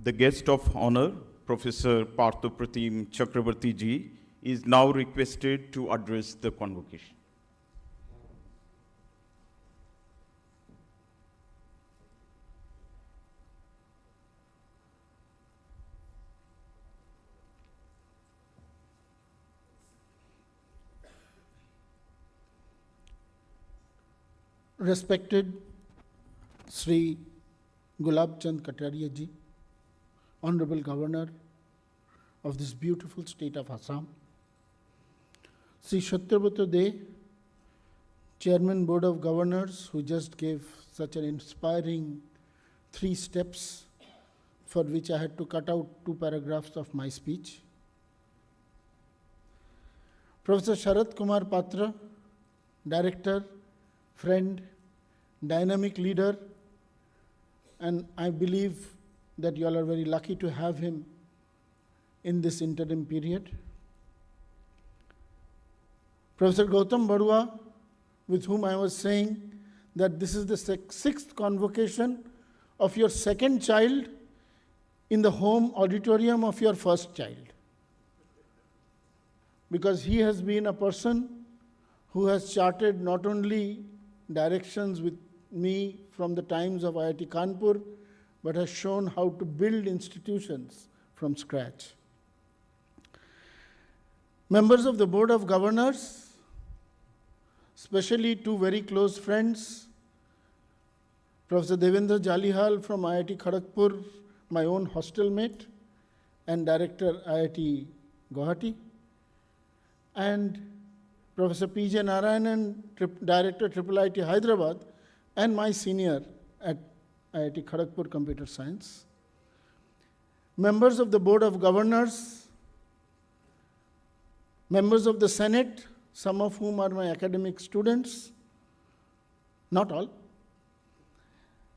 The guest of honor, Professor Partha Pratim Chakrabarti ji, is now requested to address the convocation. Respected Shri Gulab Kataria ji, Honorable Governor of this beautiful state of Assam, Shri Satyabrata Dey, Chairman Board of Governors, who just gave such an inspiring 3 steps for which I had to cut out 2 paragraphs of my speech. Professor Sarat Kumar Patra, Director, friend, dynamic leader, and I believe that you all are very lucky to have him in this interim period. Professor Gautam Barua, with whom I was saying that this is the 6th convocation of your 2nd child in the home auditorium of your 1st child. Because he has been a person who has charted not only directions with me from the times of IIT Kanpur, but has shown how to build institutions from scratch. Members of the Board of Governors, especially 2 very close friends, Professor Devendra Jalihal from IIT Kharagpur, my own hostel mate, and Director IIT Guwahati, and Professor P.J. Narayanan, Director IIIT Hyderabad, and my senior at IIT Kharagpur Computer Science. Members of the Board of Governors, members of the Senate, some of whom are my academic students, not all,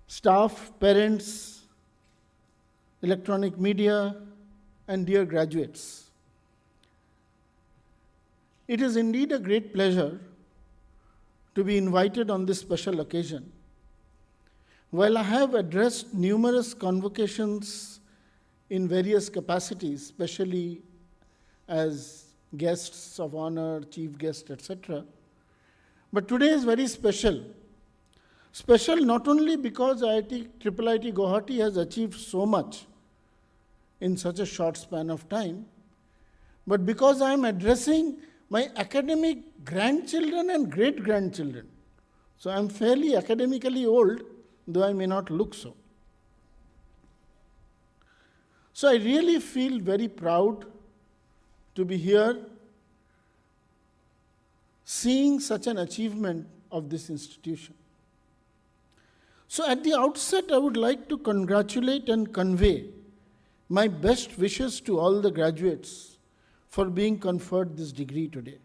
staff, parents, electronic media, and dear graduates. It is indeed a great pleasure to be invited on this special occasion. While I have addressed numerous convocations in various capacities, especially as guests of honor, chief guest, etc., but today is very special. Special not only because IIIT Guwahati has achieved so much in such a short span of time, but because I am addressing my academic grandchildren and great-grandchildren. So I'm fairly academically old, though I may not look so. So I really feel very proud to be here seeing such an achievement of this institution. So at the outset, I would like to congratulate and convey my best wishes to all the graduates for being conferred this degree today.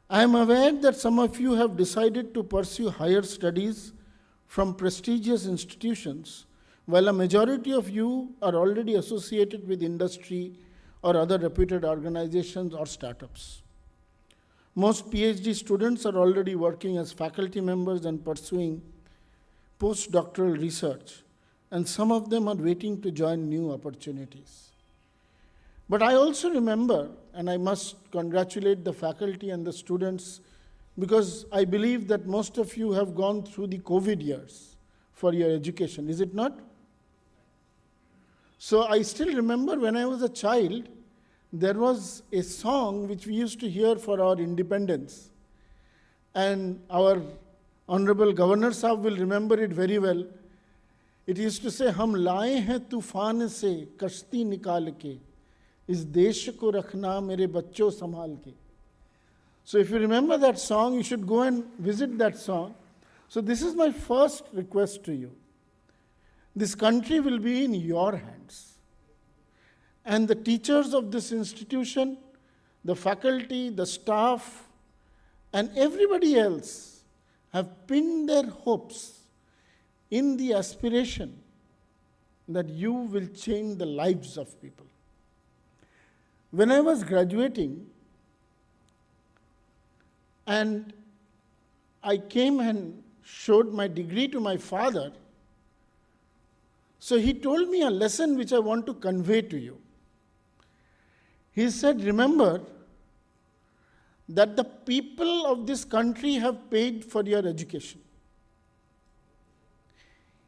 I am aware that some of you have decided to pursue higher studies from prestigious institutions, while a majority of you are already associated with industry or other reputed organizations or startups. Most PhD students are already working as faculty members and pursuing postdoctoral research, and some of them are waiting to join new opportunities. But I also remember, and I must congratulate the faculty and the students, because I believe that most of you have gone through the COVID years for your education, is it not? So I still remember when I was a child, there was a song which we used to hear for our independence. And our Honorable Governor Sahab will remember it very well. It used to say, "Hum laaye hain tufaan se kashti nikal ke, is desh ko rakhna mere bachcho sambhal ke." So if you remember that song, you should go and visit that song. So this is my first request to you. This country will be in your hands. And the teachers of this institution, the faculty, the staff, and everybody else have pinned their hopes in the aspiration that you will change the lives of people. When I was graduating, and I came and showed my degree to my father, So he told me a lesson which I want to convey to you. He said, remember that the people of this country have paid for your education.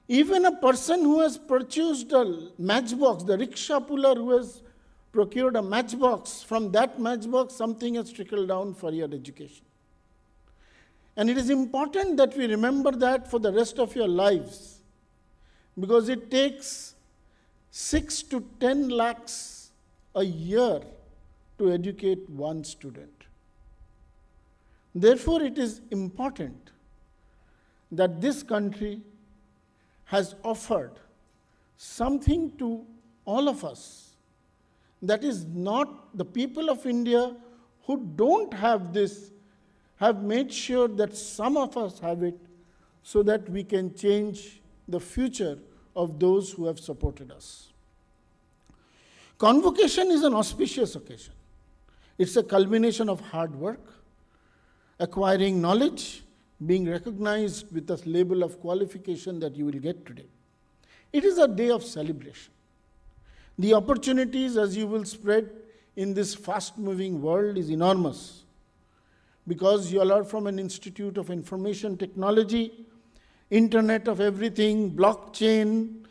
Even a person who has purchased a matchbox, the rickshaw puller who has procured a matchbox, from that matchbox something has trickled down for your education. And it is important that we remember that for the rest of your lives, because it takes 6 to 10 lakhs a year to educate one student. Therefore, it is important that this country has offered something to all of us that is not the people of India who don't have this, have made sure that some of us have it so that we can change the future of those who have supported us. Convocation is an auspicious occasion. It's a culmination of hard work, acquiring knowledge, being recognized with a label of qualification that you will get today. It is a day of celebration. The opportunities as you will spread in this fast-moving world is enormous, because you all are from an Institute of Information Technology, Internet of Everything, blockchain,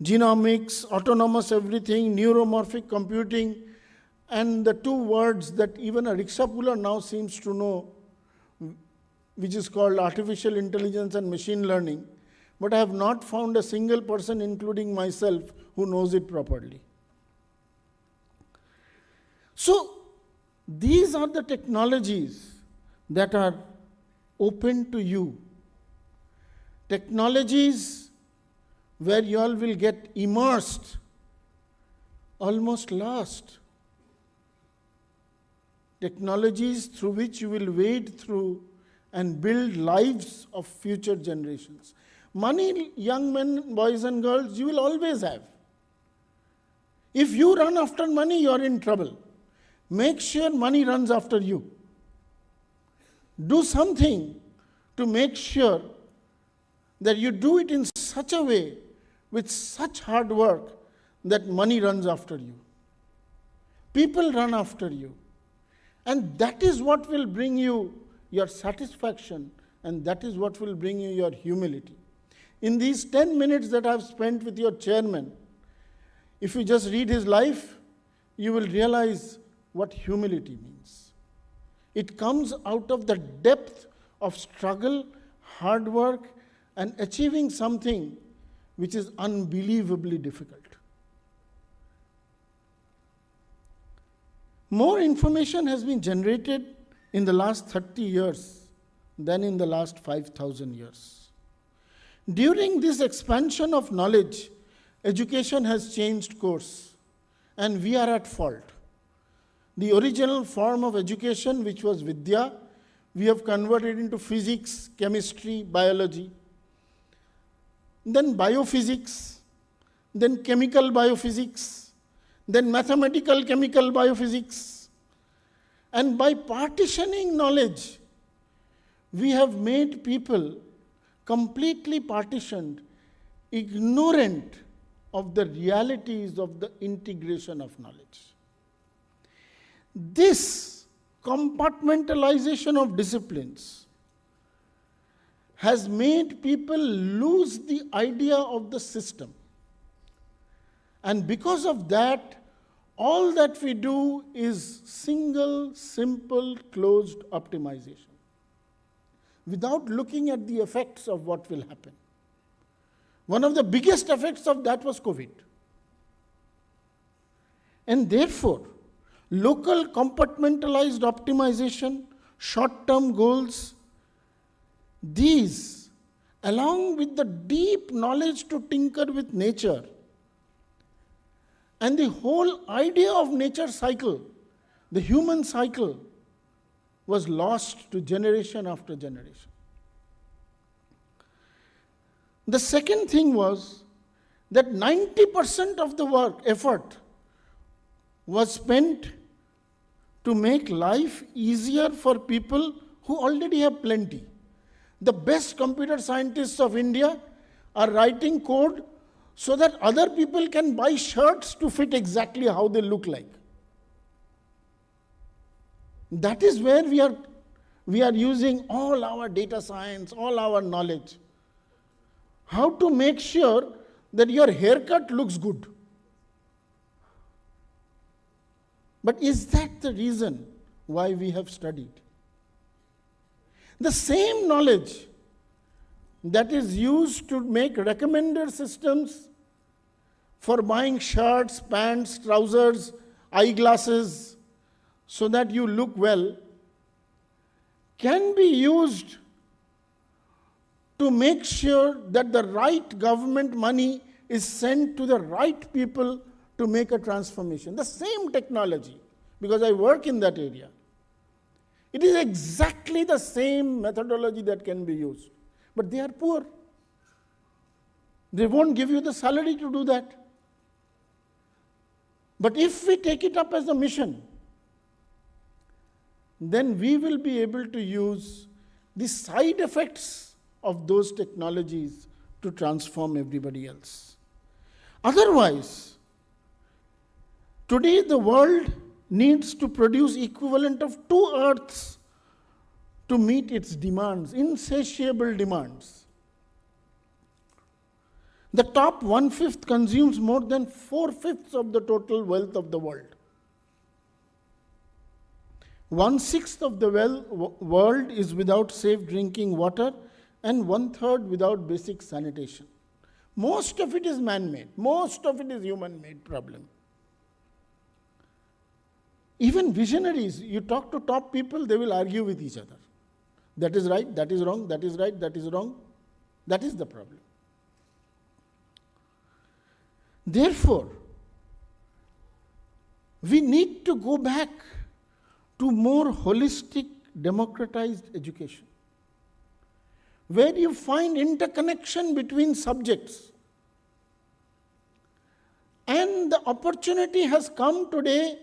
genomics, autonomous everything, neuromorphic computing, and the two words that even a rickshaw puller now seems to know, which is called artificial intelligence and machine learning, but I have not found a single person, including myself, who knows it properly. So, these are the technologies that are open to you. Technologies where you all will get immersed, almost lost. Technologies through which you will wade through and build lives of future generations. Money, young men, boys and girls, you will always have. If you run after money, you are in trouble. Make sure money runs after you. Do something to make sure that you do it in such a way, with such hard work, that money runs after you. People run after you. And that is what will bring you your satisfaction, and that is what will bring you your humility. In these 10 minutes that I have spent with your chairman, if you just read his life, you will realize what humility means. It comes out of the depth of struggle, hard work, and achieving something which is unbelievably difficult. More information has been generated in the last 30 years than in the last 5,000 years. During this expansion of knowledge, education has changed course, and we are at fault. The original form of education, which was Vidya, we have converted into physics, chemistry, biology, then biophysics, then chemical biophysics, then mathematical chemical biophysics. And by partitioning knowledge, we have made people completely partitioned, ignorant of the realities of the integration of knowledge. This compartmentalization of disciplines has made people lose the idea of the system. And because of that, all that we do is single, simple, closed optimization, without looking at the effects of what will happen. One of the biggest effects of that was COVID. And therefore, local compartmentalized optimization, short-term goals, these, along with the deep knowledge to tinker with nature, and the whole idea of nature cycle, the human cycle, was lost to generation after generation. The second thing was that 90% of the work, effort, was spent to make life easier for people who already have plenty. The best computer scientists of India are writing code so that other people can buy shirts to fit exactly how they look like. That is where we are using all our data science, all our knowledge. How to make sure that your haircut looks good. But is that the reason why we have studied? The same knowledge that is used to make recommender systems for buying shirts, pants, trousers, eyeglasses, so that you look well, can be used to make sure that the right government money is sent to the right people to make a transformation. The same technology, because I work in that area. It is exactly the same methodology that can be used. But they are poor. They won't give you the salary to do that. But if we take it up as a mission, then we will be able to use the side effects of those technologies to transform everybody else. Otherwise, today the world needs to produce equivalent of 2 earths to meet its demands, insatiable demands. The top 1/5 consumes more than 4/5 of the total wealth of the world. 1/6 of the world is without safe drinking water, and 1/3 without basic sanitation. Most of it is man-made. Most of it is human-made problem. Even visionaries, you talk to top people, they will argue with each other. That is right, that is wrong, that is right, that is wrong. That is the problem. Therefore, we need to go back to more holistic, democratized education, where you find interconnection between subjects. And the opportunity has come today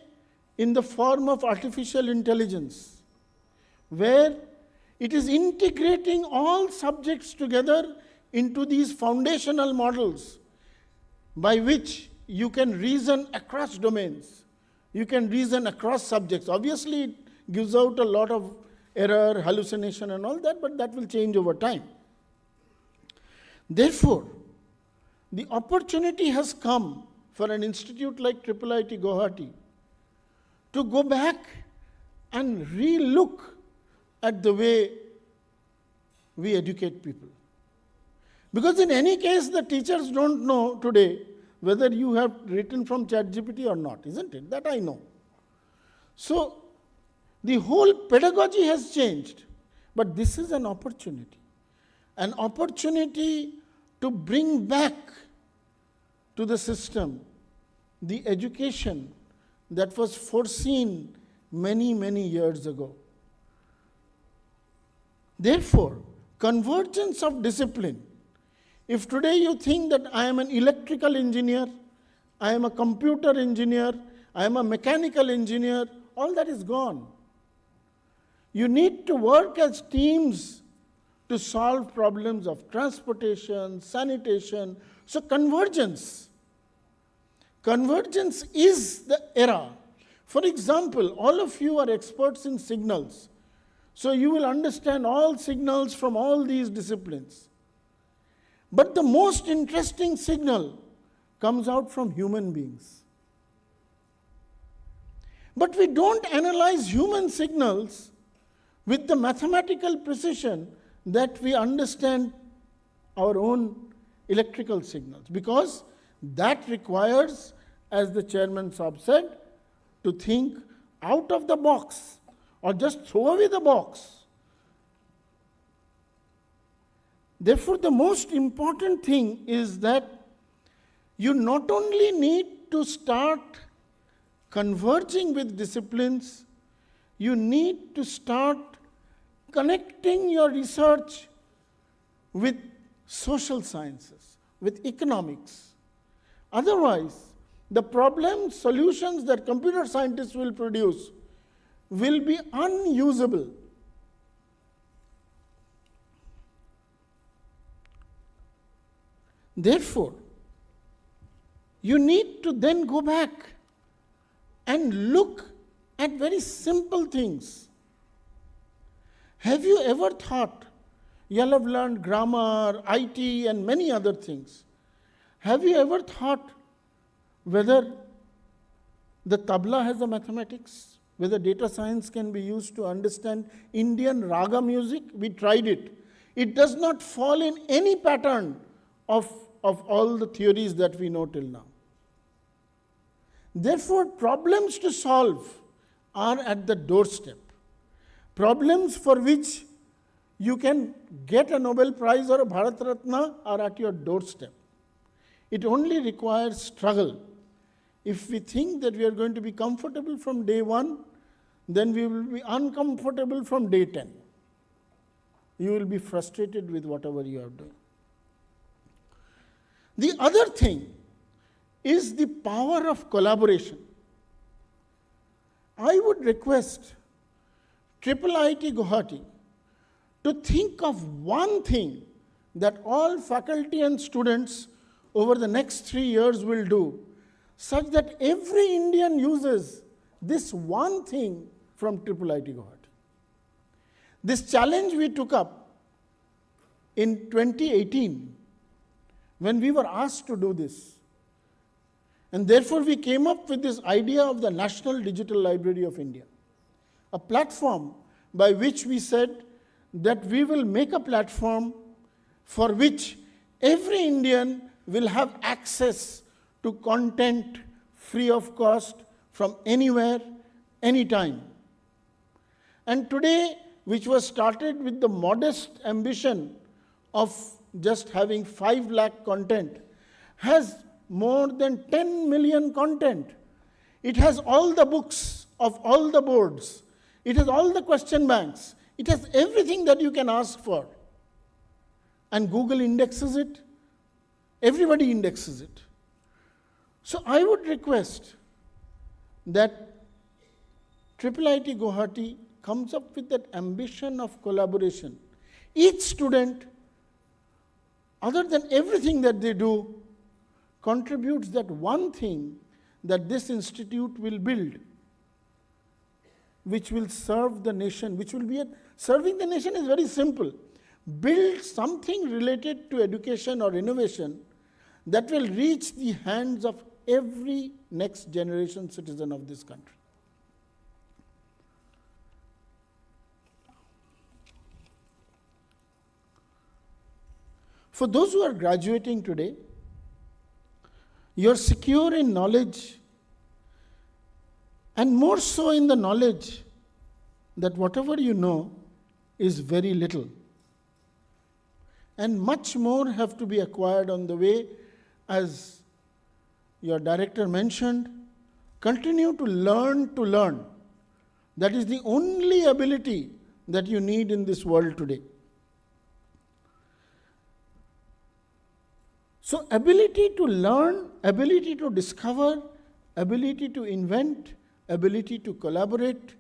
in the form of artificial intelligence, where it is integrating all subjects together into these foundational models by which you can reason across domains. You can reason across subjects. Obviously, it gives out a lot of error, hallucination and all that, but that will change over time. Therefore, the opportunity has come for an institute like IIIT Guwahati to go back and re-look at the way we educate people. Because in any case, the teachers don't know today whether you have written from ChatGPT or not, isn't it? That I know. So, the whole pedagogy has changed. But this is an opportunity to bring back to the system the education that was foreseen many, many years ago. Therefore, convergence of discipline. If today you think that I am an electrical engineer, I am a computer engineer, I am a mechanical engineer, all that is gone. You need to work as teams to solve problems of transportation, sanitation. So convergence. Convergence is the era. For example, all of you are experts in signals. So you will understand all signals from all these disciplines. But the most interesting signal comes out from human beings. But we don't analyze human signals with the mathematical precision that we understand our own electrical signals, because that requires, as the chairman Saab said, to think out of the box or just throw away the box. Therefore, the most important thing is that you not only need to start converging with disciplines, you need to start connecting your research with social sciences, with economics. Otherwise, the problem solutions that computer scientists will produce will be unusable. Therefore, you need to then go back and look at very simple things. Have you ever thought, you'll have learned grammar, IT, and many other things. Have you ever thought whether the tabla has a mathematics? Whether data science can be used to understand Indian raga music? We tried it. It does not fall in any pattern of all the theories that we know till now. Therefore, problems to solve are at the doorstep. Problems for which you can get a Nobel Prize or a Bharat Ratna are at your doorstep. It only requires struggle. If we think that we are going to be comfortable from day 1, then we will be uncomfortable from day 10. You will be frustrated with whatever you are doing. The other thing is the power of collaboration. I would request IIIT Guwahati to think of one thing that all faculty and students over the next 3 years will do, such that every Indian uses this one thing from IIIT Guwahati. This challenge we took up in 2018 when we were asked to do this. And therefore we came up with this idea of the National Digital Library of India, a platform by which we said that we will make a platform for which every Indian will have access to content free of cost from anywhere, anytime. And today, which was started with the modest ambition of just having 5 lakh content, has more than 10 million content. It has all the books of all the boards. It has all the question banks. It has everything that you can ask for. And Google indexes it. Everybody indexes it. So I would request that IIIT Guwahati comes up with that ambition of collaboration. Each student, other than everything that they do, contributes that one thing that this institute will build, which will serve the nation, serving the nation is very simple. Build something related to education or innovation that will reach the hands of every next generation citizen of this country. For those who are graduating today, you're secure in knowledge, and more so in the knowledge that whatever you know is very little. And much more have to be acquired on the way. As your director mentioned, continue to learn. That is the only ability that you need in this world today. So ability to learn, ability to discover, ability to invent, ability to collaborate,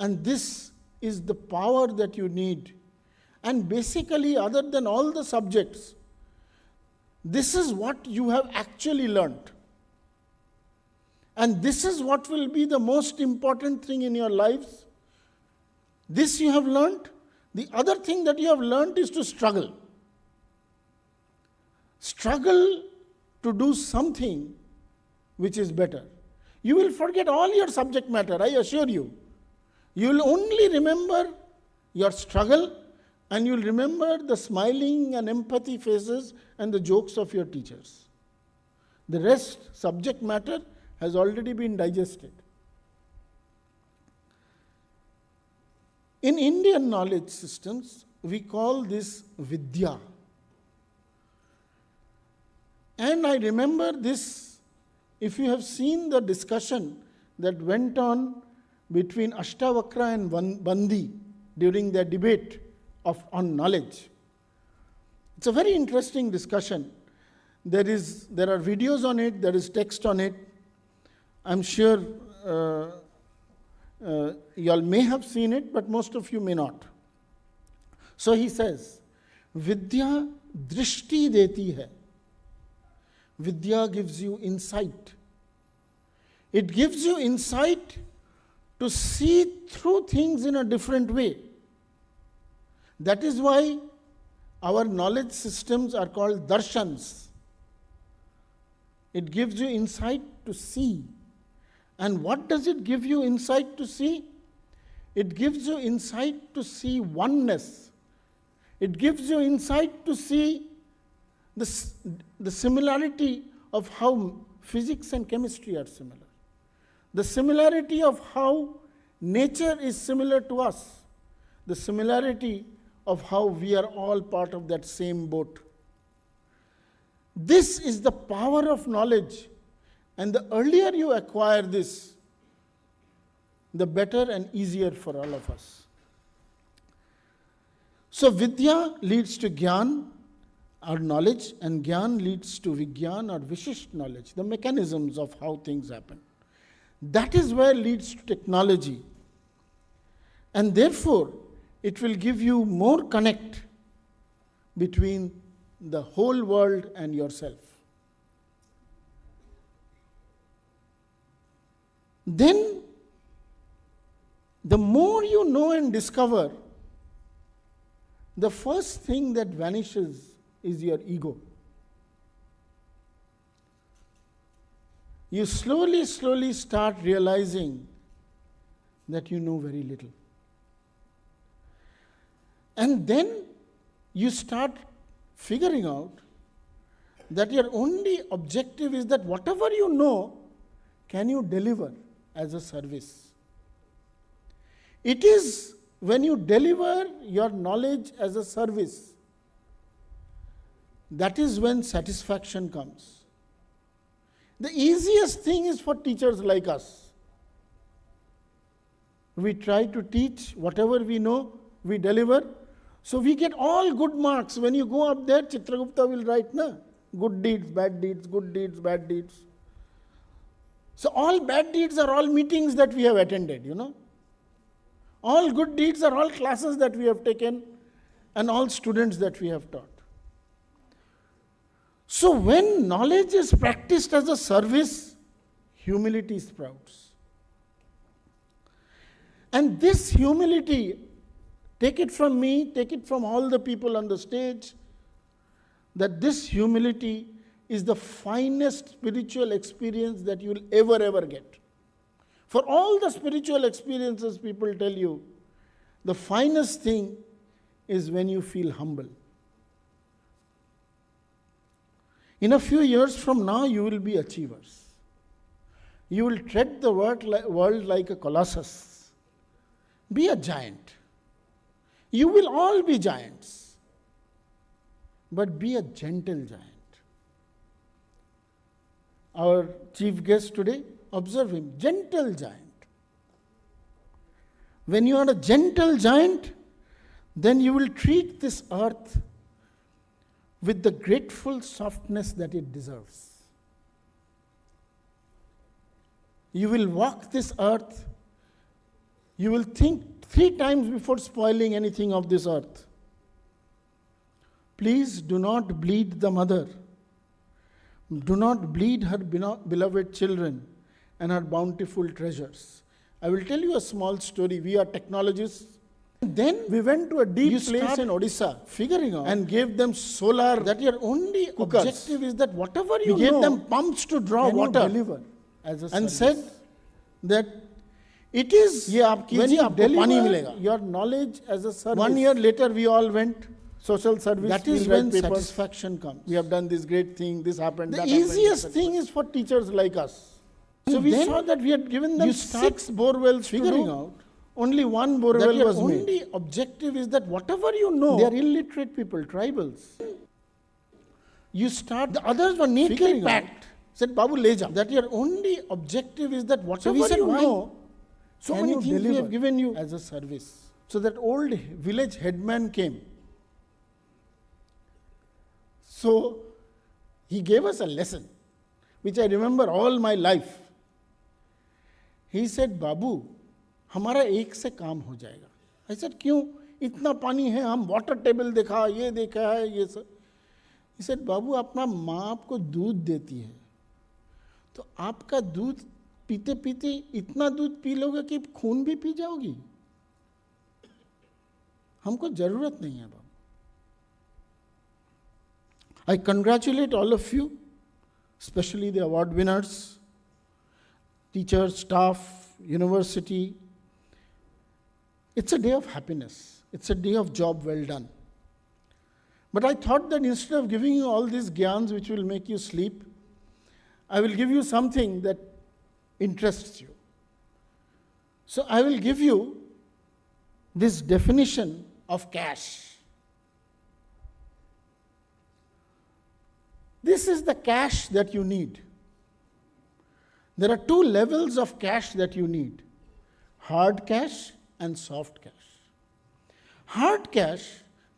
and this is the power that you need. And basically, other than all the subjects, this is what you have actually learned. And this is what will be the most important thing in your lives. This you have learned. The other thing that you have learned is to struggle. Struggle to do something which is better. You will forget all your subject matter, I assure you. You will only remember your struggle, and you will remember the smiling and empathy faces and the jokes of your teachers. The rest, subject matter, has already been digested. In Indian knowledge systems, we call this Vidya. And I remember this, if you have seen the discussion that went on between Ashtavakra and Bandi during their debate on knowledge. It's a very interesting discussion. There are videos on it, there is text on it. I'm sure you all may have seen it, but most of you may not. So he says, Vidya drishti deti hai. Vidya gives you insight. It gives you insight to see through things in a different way. That is why our knowledge systems are called darshans. It gives you insight to see. And what does it give you insight to see? It gives you insight to see oneness. It gives you insight to see the similarity of how physics and chemistry are similar. The similarity of how nature is similar to us. The similarity of how we are all part of that same boat. This is the power of knowledge. And the earlier you acquire this, the better and easier for all of us. So Vidya leads to Gyan, our knowledge, and Gyan leads to Vigyan, or Vishisht knowledge, the mechanisms of how things happen. That is where leads to technology. And therefore, it will give you more connect between the whole world and yourself. Then, the more you know and discover, the first thing that vanishes is your ego. You slowly start realizing that you know very little. And then you start figuring out that your only objective is that whatever you know, can you deliver as a service? It is when you deliver your knowledge as a service, that is when satisfaction comes. The easiest thing is for teachers like us. We try to teach whatever we know, we deliver. So we get all good marks. When you go up there, Chitragupta will write, na? Good deeds, bad deeds, good deeds, bad deeds. So all bad deeds are all meetings that we have attended, you know. All good deeds are all classes that we have taken and all students that we have taught. So when knowledge is practiced as a service, humility sprouts. And this humility, take it from me, take it from all the people on the stage, that this humility is the finest spiritual experience that you will ever get. For all the spiritual experiences people tell you, the finest thing is when you feel humble. In a few years from now, you will be achievers. You will tread the world like a colossus. Be a giant. You will all be giants. But be a gentle giant. Our chief guest today, observe him, gentle giant. When you are a gentle giant, then you will treat this earth with the grateful softness that it deserves. You will walk this earth, you will think 3 times before spoiling anything of this earth. Please do not bleed the mother. Do not bleed her beloved children and her bountiful treasures. I will tell you a small story. We are technologists. Then we went to a deep place in Odisha, figuring out, and gave them solar. That your only cookers. Objective is that whatever you know, we gave them pumps to draw water, deliver as a and service. Said that it is when you deliver your knowledge as a service. 1 year later, we all went social service. That is when satisfaction comes. We have done this great thing. This happened. The easiest thing is for teachers like us. So we saw that we had given them 6 borewells, figuring out. Only 1 borewell was made. The only objective is that whatever you know, they are illiterate people, tribals. You start, the others were neatly packed. Said, Babu, leja. That your only objective is that whatever you know, so many things we have given you as a service. So that old village headman came. So he gave us a lesson, which I remember all my life. He said, Babu, हमारा एक से काम हो जाएगा. I said, क्यों? इतना पानी है, हम वाटर टेबल देखा, ये देखा है, ये सब. He said, बाबू अपना माँ आपको दूध देती है, तो आपका दूध पीते पीते इतना दूध पी लोगे कि खून भी पी जाओगी. हमको जरूरत नहीं है बाबू. I congratulate all of you, especially the award winners, teachers, staff, university. It's a day of happiness. It's a day of job well done. But I thought that instead of giving you all these gyans which will make you sleep, I will give you something that interests you. So I will give you this definition of cash. This is the cash that you need. There are two levels of cash that you need: hard cash and soft cash. Hard cash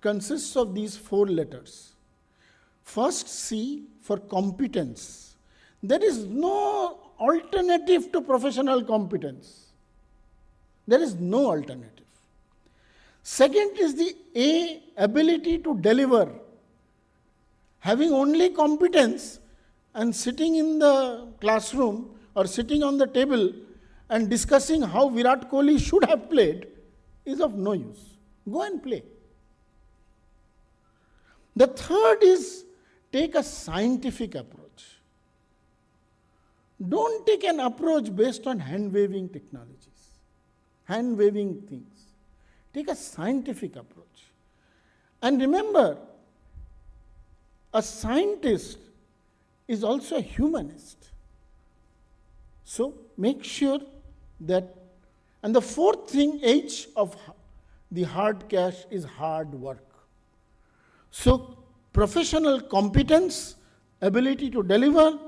consists of these 4 letters. First, C for competence. There is no alternative to professional competence. There is no alternative. Second is the A, ability to deliver. Having only competence and sitting in the classroom or sitting on the table and discussing how Virat Kohli should have played is of no use. Go and play. The third is take a scientific approach. Don't take an approach based on hand-waving technologies, hand-waving things. Take a scientific approach. And remember, a scientist is also a humanist. So make sure that, and the fourth thing, H of the hard cash, is hard work. So professional competence, ability to deliver,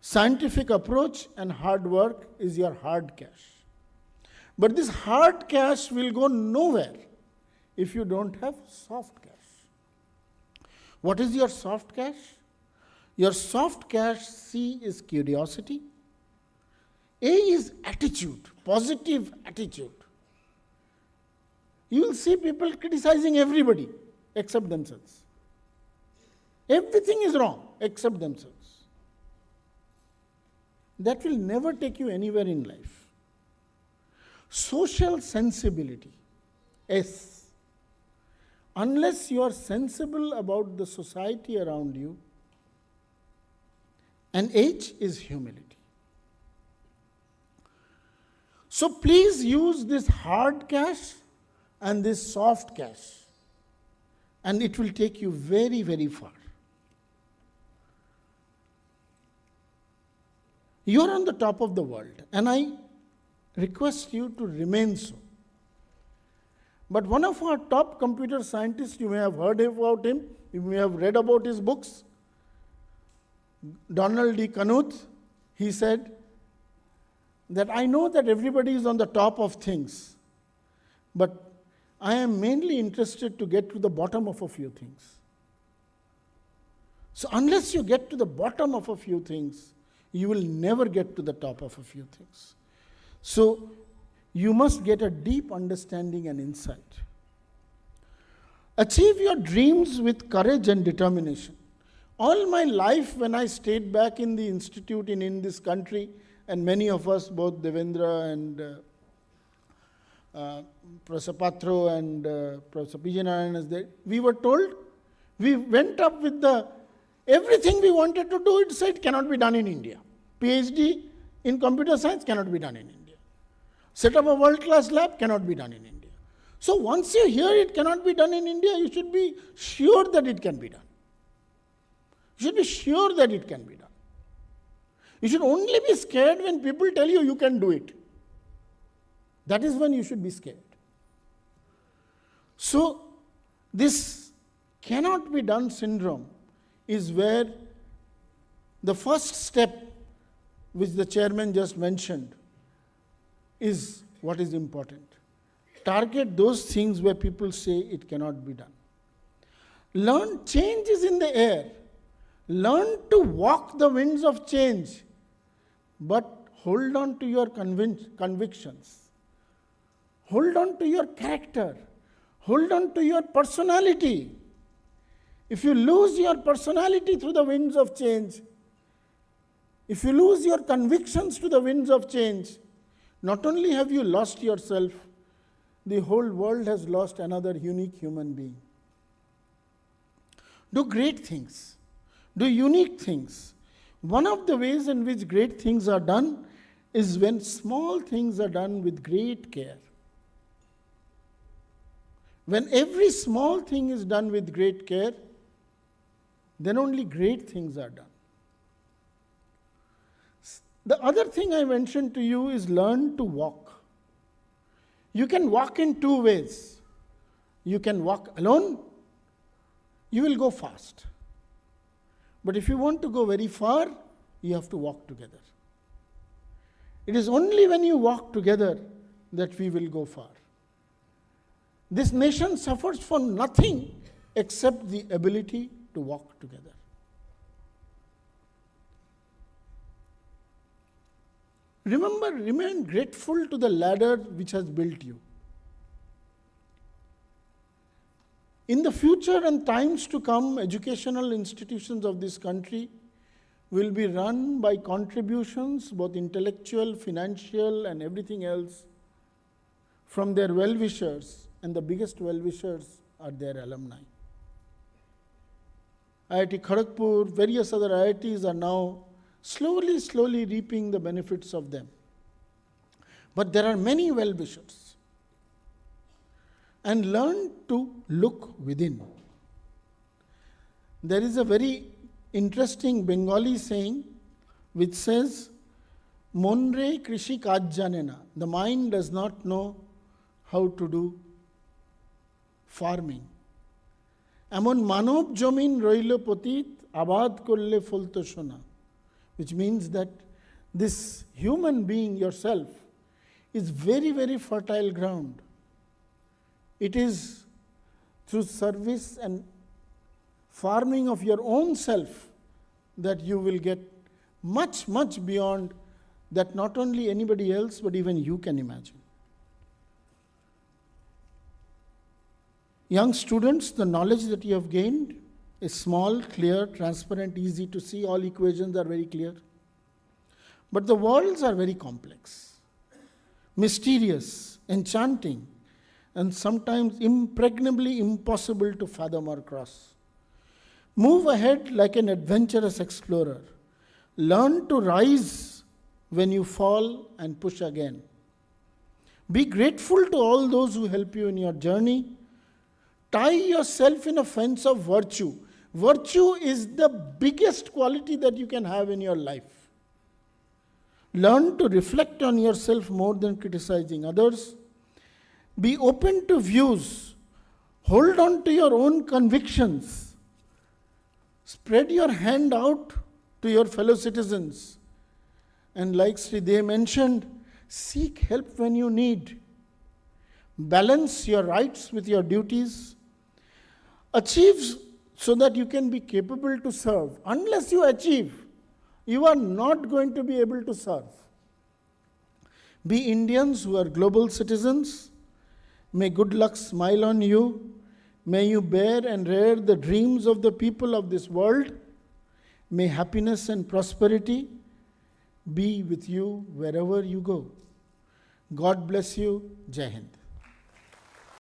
scientific approach, and hard work is your hard cash. But this hard cash will go nowhere if you don't have soft cash. What is your soft cash? Your soft cash, C, is curiosity. A is attitude, positive attitude. You will see people criticizing everybody except themselves. Everything is wrong except themselves. That will never take you anywhere in life. Social sensibility, S. Unless you are sensible about the society around you. And H is humility. So please use this hard cash and this soft cash, and it will take you very, very far. You are on the top of the world, and I request you to remain so. But one of our top computer scientists, you may have heard about him, you may have read about his books, Donald D. Knuth, he said that I know that everybody is on the top of things, but I am mainly interested to get to the bottom of a few things. So unless you get to the bottom of a few things, you will never get to the top of a few things. So you must get a deep understanding and insight. Achieve your dreams with courage and determination. All my life, when I stayed back in the institute in this country, and many of us, both Devendra and Professor Patra and Professor Pijanayan, we were told, we went up with everything we wanted to do, it said cannot be done in India. PhD in computer science cannot be done in India. Set up a world-class lab cannot be done in India. So once you hear it cannot be done in India, you should be sure that it can be done. You should be sure that it can be done. You should only be scared when people tell you you can do it. That is when you should be scared. So this cannot be done syndrome is where the first step, which the chairman just mentioned, is what is important. Target those things where people say it cannot be done. Learn change is in the air. Learn to walk the winds of change, but hold on to your convictions. Hold on to your character. Hold on to your personality. if you lose your personality through the winds of change, if you lose your convictions to the winds of change, not only have you lost yourself, the whole world has lost another unique human being. Do great things. Do unique things. One of the ways in which great things are done is when small things are done with great care. When every small thing is done with great care, then only great things are done. The other thing I mentioned to you is learn to walk. You can walk in two ways. You can walk alone, you will go fast. But if you want to go very far, you have to walk together. It is only when you walk together that we will go far. This nation suffers for nothing except the ability to walk together. Remember, remain grateful to the ladder which has built you. In the future and times to come, educational institutions of this country will be run by contributions, both intellectual, financial, and everything else, from their well-wishers, and the biggest well-wishers are their alumni. IIT Kharagpur, various other IITs are now slowly reaping the benefits of them. But there are many well-wishers. And learn to look within. There is a very interesting Bengali saying which says, Monre krishi kaj janena. The mind does not know how to do farming. Amon manob jomin roilo potit abad korle folto shona. Which means that this human being, yourself, is very fertile ground. It is through service and farming of your own self that you will get much beyond that not only anybody else but even you can imagine. Young students, the knowledge that you have gained is small, clear, transparent, easy to see. All equations are very clear. But the worlds are very complex, mysterious, enchanting, and sometimes impregnably impossible to fathom or cross. Move ahead like an adventurous explorer. Learn to rise when you fall and push again. Be grateful to all those who help you in your journey. Tie yourself in a fence of virtue. Virtue is the biggest quality that you can have in your life. Learn to reflect on yourself more than criticizing others. Be open to views. Hold on to your own convictions. Spread your hand out to your fellow citizens. And like Shri mentioned, seek help when you need. Balance your rights with your duties. Achieve so that you can be capable to serve. Unless you achieve, you are not going to be able to serve. Be Indians who are global citizens. May good luck smile on you. May you bear and rear the dreams of the people of this world. May happiness and prosperity be with you wherever you go. God bless you. Jai Hind.